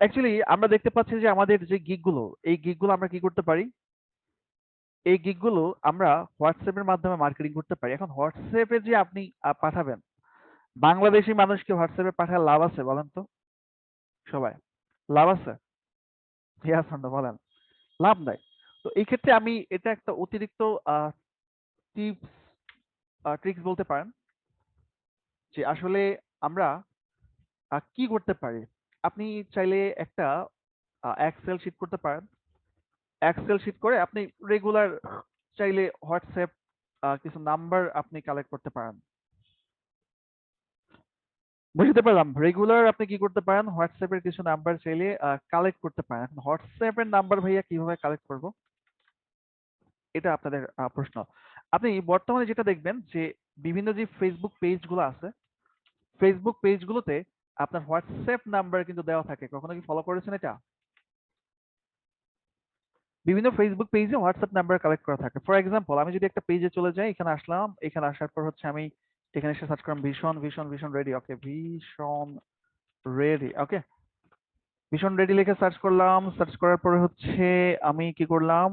Actually আমরা দেখতে পাচ্ছি যে আমাদের যে গিগগুলো, এই গিগগুলো আমরা কি করতে পারি? এই গিগগুলো আমরা হোয়াটসঅ্যাপ এর মাধ্যমে মার্কেটিং করতে পারি। এখন হোয়াটসঅ্যাপে যে আপনি পাঠাবেন, বাংলাদেশী মানুষকে হোয়াটসঅ্যাপে পাঠালে লাভ আছে বলেন তো সবাই? লাভ আছে? ইয়েস অর নো বলেন। লাভ নাই। তো এই ক্ষেত্রে আমি এটা একটা অতিরিক্ত আ টিপস ট্রিকস বলতে পারেন যে আসলে আমরা কি করতে পারি? আপনি চাইলে একটা এক্সেল শিট করতে পারেন। এক্সেল শিট করে আপনি রেগুলার চাইলে হোয়াটসঅ্যাপ কিছু নাম্বার আপনি কালেক্ট করতে পারেন। বুঝতে পারলাম। রেগুলার আপনি কি করতে পারেন? হোয়াটসঅ্যাপ এর কিছু নাম্বার চাইলে কালেক্ট করতে পারেন। এখন হোয়াটসঅ্যাপ এর নাম্বার ভাইয়া কিভাবে কালেক্ট করব? এটা আপনাদের প্রশ্ন। আপনি বর্তমানে যেটা দেখবেন যে বিভিন্ন যে ফেসবুক পেজ গুলো আছে, ফেসবুক পেজ গুলোতে আপনার হোয়াটসঅ্যাপ নাম্বার কিন্তু দেওয়া থাকে। কখনো কি ফলো করেছেন এটা? বিভিন্ন ফেসবুক পেজে হোয়াটসঅ্যাপ নাম্বার কালেক্ট করা থাকে। ফর এক্সাম্পল আমি যদি একটা পেজে চলে যাই, এখানে আসলাম, এখানে আসার পর হচ্ছে আমি এখানে এসে সার্চ করলাম ভীষণ রেডি। ওকে, ভীষণ রেডি। ওকে, ভীষণ রেডি লিখে সার্চ করলাম। সার্চ করার পরে হচ্ছে আমি কি করলাম,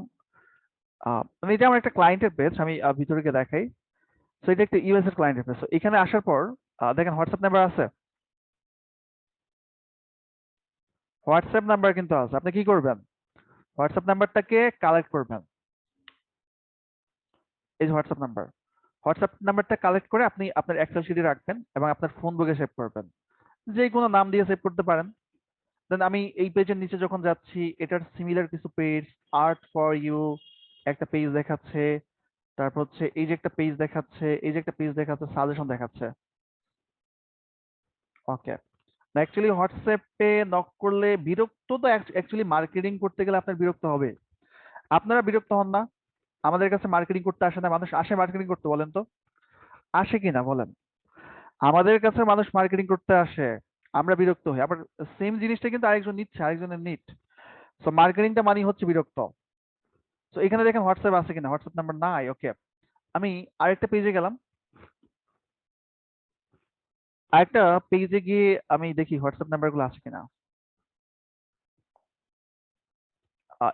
মানে এটা আমার একটা ক্লায়েন্টের পেজ। আমি ভিতরে গিয়ে দেখাই। সো এটা একটা ইউএস এর ক্লায়েন্টের পেজ। সো এখানে আসার পর দেখেন হোয়াটসঅ্যাপ নাম্বার আছে। হোয়াটসঅ্যাপ নাম্বার কিন্তু আছে। আপনি কি করবেন? হোয়াটসঅ্যাপ নাম্বারটাকে কালেক্ট করবেন। এই যে হোয়াটসঅ্যাপ নাম্বার। হোয়াটসঅ্যাপ নাম্বারটা কালেক্ট করে আপনি আপনার এক্সেল শিটে রাখবেন এবং আপনার ফোন বুকে সেভ করবেন। যে কোনো নাম দিয়ে সেভ করতে পারেন। দেন আমি এই পেজের নিচে যখন যাচ্ছি, এটার সিমিলার কিছু পেজ, আর্ট ফর ইউ একটা পেজ দেখাচ্ছে। তারপর হচ্ছে এই যে একটা পেজ দেখাচ্ছে, এই যে একটা পেজ দেখাচ্ছে, সাজেশন দেখাচ্ছে। ওকে। না অ্যাকচুয়ালি হোয়াটসঅ্যাপে নক করলে বিরক্ত তো অ্যাকচুয়ালি মার্কেটিং করতে গেলে আপনার বিরক্ত হবে। আপনারা বিরক্ত হন না? আমাদের কাছে মার্কেটিং করতে আসে না, মানুষ আসে মার্কেটিং করতে বলেন তো? আসে কিনা বলেন? আমাদের কাছে মানুষ মার্কেটিং করতে আসে। আমরা বিরক্ত হই। আবার সেম জিনিসটা কিন্তু আরেকজন নিচ্ছে, আরেকজনের নিট। সো মার্কেটিংটা মানেই হচ্ছে বিরক্ত। সো এখানে দেখেন হোয়াটসঅ্যাপ আছে কিনা? হোয়াটসঅ্যাপ নাম্বার নাই। ওকে। আমি আরেকটা পেজে গেলাম। আরেকটা পেজে গিয়ে আমি দেখি হোয়াটসঅ্যাপ নাম্বারগুলো আছে কিনা।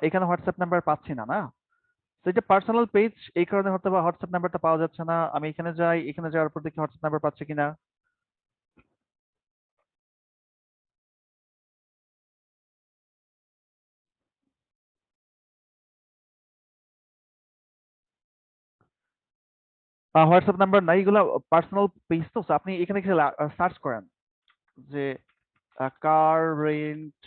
এখানে হোয়াটসঅ্যাপ নাম্বার পাচ্ছি না, না? তো এটা পার্সোনাল পেজ, এই কারণে হয়তোবা হোয়াটসঅ্যাপ নাম্বারটা পাওয়া যাচ্ছে না। আমি এখানে যাই, এখানে যাওয়ার পর দেখি হোয়াটসঅ্যাপ নাম্বার পাচ্ছি কিনা। হোয়াটসঅ্যাপ নাম্বার নাই, এগুলা পার্সোনাল পেজ তো। So আপনি এখানে সার্চ করেন যে কার রেন্ট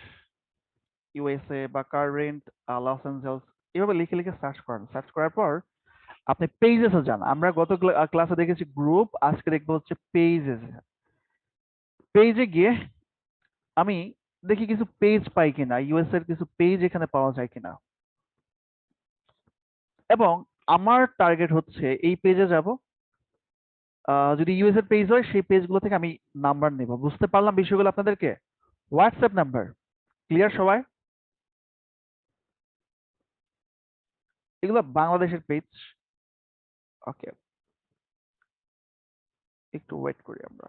ইউএসএ বা কার রেন্ট লস এঞ্জেলস, এভাবে লিখে লিখে সার্চ করেন। সার্চ করার পর আপনি পেজেসে যান। আমরা গত ক্লাসে দেখেছি গ্রুপ, আজকে দেখবো হচ্ছে পেজেস। পেজে গিয়ে আমি দেখি কিছু পেজ পাই কিনা, ইউএস এর কিছু পেজ এখানে পাওয়া যায় কিনা। এবং আমার টার্গেট হচ্ছে এই পেজে যাব। যদি ইউএস এর পেজ হয় সেই পেজগুলো থেকে আমি নাম্বার নেব। বুঝতে পারলাম বিষয়গুলো আপনাদেরকে? হোয়াটসঅ্যাপ নাম্বার ক্লিয়ার সবাই? এগুলো বাংলাদেশের পেজ। ওকে, একটু ওয়েট করি আমরা।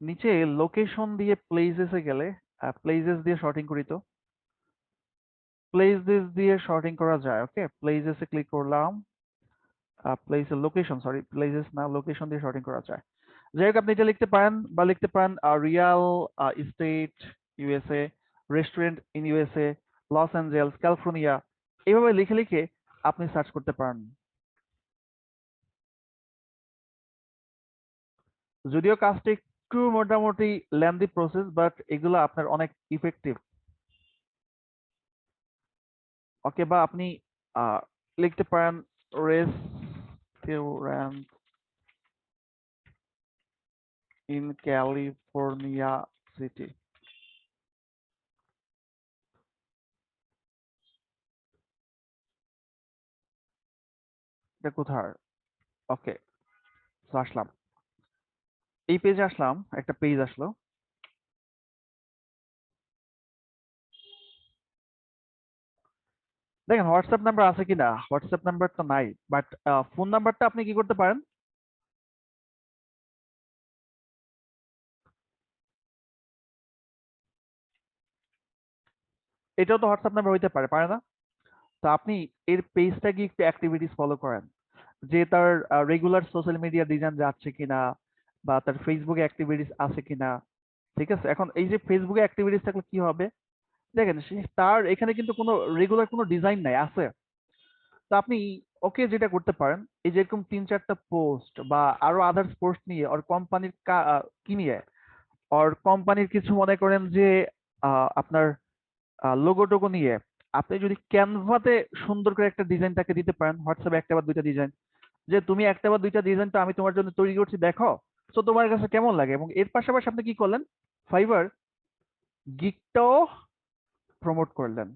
নিচে লোকেশন দিয়ে প্লেসেসে গেলে প্লেসেস দিয়ে শর্টিং করি তো। প্লেসেস দিয়ে শর্টিং করা যায়। ওকে, প্লেসেসে ক্লিক করলাম। প্লেসের লোকেশন, সরি প্লেসেস না, লোকেশন দিয়ে শর্টিং করা যায়। যাই হোক আপনি এটা লিখতে পারেন বা লিখতে পারেন real estate USA, restaurant in USA, Los Angeles, California, এভাবে লিখে লিখে আপনি সার্চ করতে পারেন। যদিও কাজটা একটু মোটামুটি লেন্দি প্রসেস, বাট এগুলো আপনার অনেক ইফেক্টিভ। ওকে, বা আপনি লিখতে পারেন রেস্টুরেন্ট ইন ক্যালিফোর্নিয়া সিটি। এটা কোথায়? ওকে, আসলাম, এই পেজে আসলাম, একটা পেজ আসলো। দেখেন হোয়াটসঅ্যাপ নাম্বার আছে কিনা? হোয়াটসঅ্যাপ নাম্বার তো নাই, বাট ফোন নাম্বারটা আপনি কি করতে পারেন? এটাও তো হোয়াটসঅ্যাপ নাম্বার হইতে পারে, পারে না? তো আপনি এর পেজটা গিয়ে একটু অ্যাক্টিভিটিস ফলো করেন, যে তার রেগুলার সোশ্যাল মিডিয়া ডিজাইন যাচ্ছে কিনা, বা তার ফেসবুকে অ্যাক্টিভিটিস আছে কিনা। ঠিক আছে, এখন এই যে ফেসবুকে অ্যাক্টিভিটিস থাকলে কি হবে, দেখেন তার এখানে কিন্তু কোনো রেগুলার কোনো ডিজাইন নাই, আছে। তো আপনি ওকে যেটা করতে পারেন, এই যে এরকম ৩-৪টা পোস্ট বা আরো আদার্স পোস্ট নিয়ে ওর কোম্পানির কি নিয়ে, ওর কোম্পানির কিছু মনে করেন যে আপনার লোগো টোগো নিয়ে আপনি যদি ক্যানভাতে সুন্দর করে একটা ডিজাইন তাকে দিতে পারেন, হোয়াটসঅ্যাপে একটা বা দুইটা ডিজাইন, যে তুমি একটা বা দুইটা ডিজাইন তো আমি তোমার জন্য তৈরি করছি, দেখো তো তোমার কাছে কেমন লাগে। এবং এর পাশাপাশি আপনি কি করলেন, ফাইবার গিগটাও প্রমোট করলেন।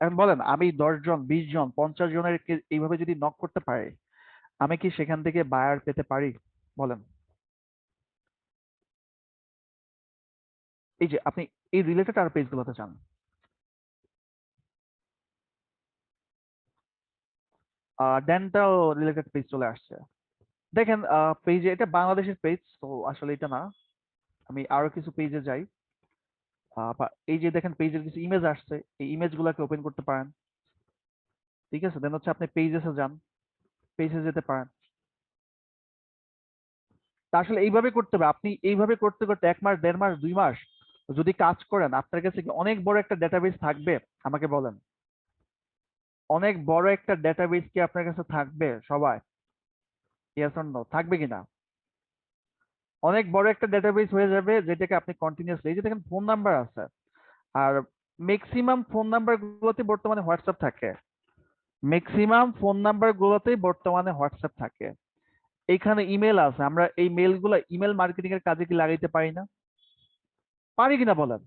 এখন বলেন, আমি ১০ জন, ২০ জন, ৫০ জনের এইভাবে যদি নক করতে পারি, আমি কি সেখান থেকে বায়ার পেতে পারি? বলেন। এই যে আপনি এই রিলেটেড আর পেজগুলোতে চান, ডেন্টাল রিলেটেড পেজ চলে আসছে। দেখেন পেজে, এটা বাংলাদেশের পেজ তো আসলে এটা না, আমি আরো কিছু পেজে যাই। এই যে দেখেন পেজের কিছু ইমেজ আসছে, এই ইমেজ গুলাকে ওপেন করতে পারেন। ঠিক আছে, দেন হচ্ছে আপনি পেজেসে যান, পেজে যেতে পারেন। তা আসলে এইভাবে করতে হবে, আপনি এইভাবে করতে করতে ১ মাস, ১.৫ মাস, ২ মাস যদি কাজ করেন, আপনার কাছে কি অনেক বড় একটা ডেটাবেস থাকবে? আমাকে বলেন, অনেক বড় একটা ডেটাবেস কি আপনার কাছে থাকবে সবাই? ইয়েস অর নো, থাকবে কিনা? অনেক বড় একটা ডেটাবেস হয়ে যাবে, যেটাকে আপনি কন্টিনিউয়াসলি, এই যে দেখেন ফোন নাম্বার আছে, আর ম্যাক্সিমাম ফোন নাম্বার গুলোতে বর্তমানে হোয়াটসঅ্যাপ থাকে, ম্যাক্সিমাম ফোন নাম্বার গুলোতেই বর্তমানে হোয়াটসঅ্যাপ থাকে। এইখানে ইমেল আছে, আমরা এই মেল গুলা ইমেল মার্কেটিং এর কাজে কি লাগাইতে পারি না? পারি কিনা বলেন।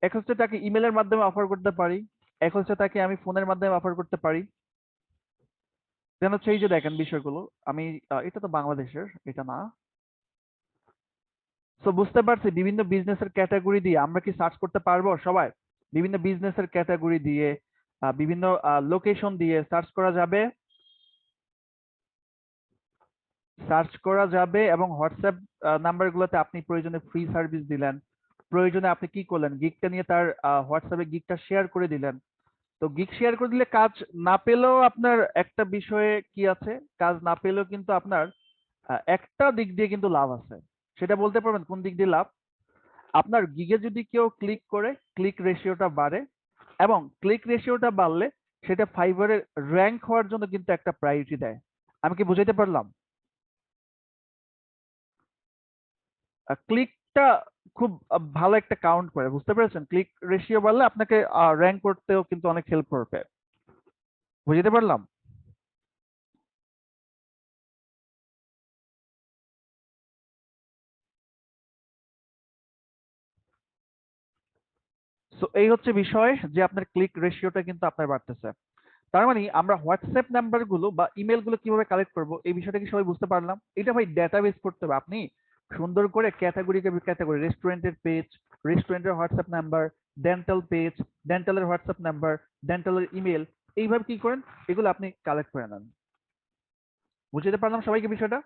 এক হচ্ছে তাকে ইমেলের মাধ্যমে অফার করতে পারি, এক হচ্ছে তাকে আমি ফোনের মাধ্যমে অফার করতে পারি। দেন হচ্ছে এই যে দেখেন বিষয়গুলো, আমি এটা তো বাংলাদেশের, এটা না। সো বুঝতে পারছি, বিভিন্ন বিজনেসের ক্যাটাগরি দিয়ে আমরা কি সার্চ করতে পারবো সবাই? বিভিন্ন বিজনেসের ক্যাটাগরি দিয়ে, বিভিন্ন লোকেশন দিয়ে সার্চ করা যাবে, সার্চ করা যাবে। এবং হোয়াটসঅ্যাপ নাম্বারগুলোতে আপনি প্রয়োজনে ফ্রি সার্ভিস দিলেন, প্রয়োজনে আপনি কি করলেন, গিগটা নিয়ে তার হোয়াটসঅ্যাপে গিগটা শেয়ার করে দিলেন। তো গিগ শেয়ার করে দিলে কাজ না পেলেও আপনার একটা বিষয়ে কি আছে, কাজ না পেলেও কিন্তু আপনার একটা দিক দিয়ে কিন্তু লাভ আছে। সেটা বলতে পারবেন কোন দিক দিয়ে লাভ? আপনার গিগে যদি কেউ ক্লিক করে, ক্লিক রেশিওটা বাড়ে, এবং ক্লিক রেশিওটা বাড়লে সেটা ফাইবারের র‍্যাঙ্ক হওয়ার জন্য কিন্তু একটা প্রায়োরিটি দেয়। আমি কি বুঝাইতে পারলাম? ক্লিকটা খুব ভালো একটা কাউন্ট করে, বুঝতে পেরেছেন? ক্লিক রেশিও বাড়লে আপনাকে র‍্যাঙ্ক করতেও কিন্তু অনেক হেল্প করবে। বুঝাইতে পারলাম? সো এই হচ্ছে বিষয়, যে আপনার ক্লিক রেশিওটা কিন্তু আপনার বাড়তেছে। তার মানে আমরা হোয়াটসঅ্যাপ নাম্বার গুলো বা ইমেল গুলো কিভাবে কালেক্ট করব, এই বিষয়টা কি সবাই বুঝতে পারলাম? এটা ভাই ডেটাবেস করতে হবে। আপনি সুন্দর করে ক্যাটাগরি ক্যাটাগরি, রেস্টুরেন্টের পেজ, রেস্টুরেন্টের হোয়াটসঅ্যাপ নাম্বার, ডেন্টাল পেজ, ডেন্টালের হোয়াটসঅ্যাপ নাম্বার, ডেন্টালের ইমেল, এইভাবে কি করেন, এগুলো আপনি কালেক্ট করে নেন। বুঝতে পারলাম সবাইকে বিষয়টা?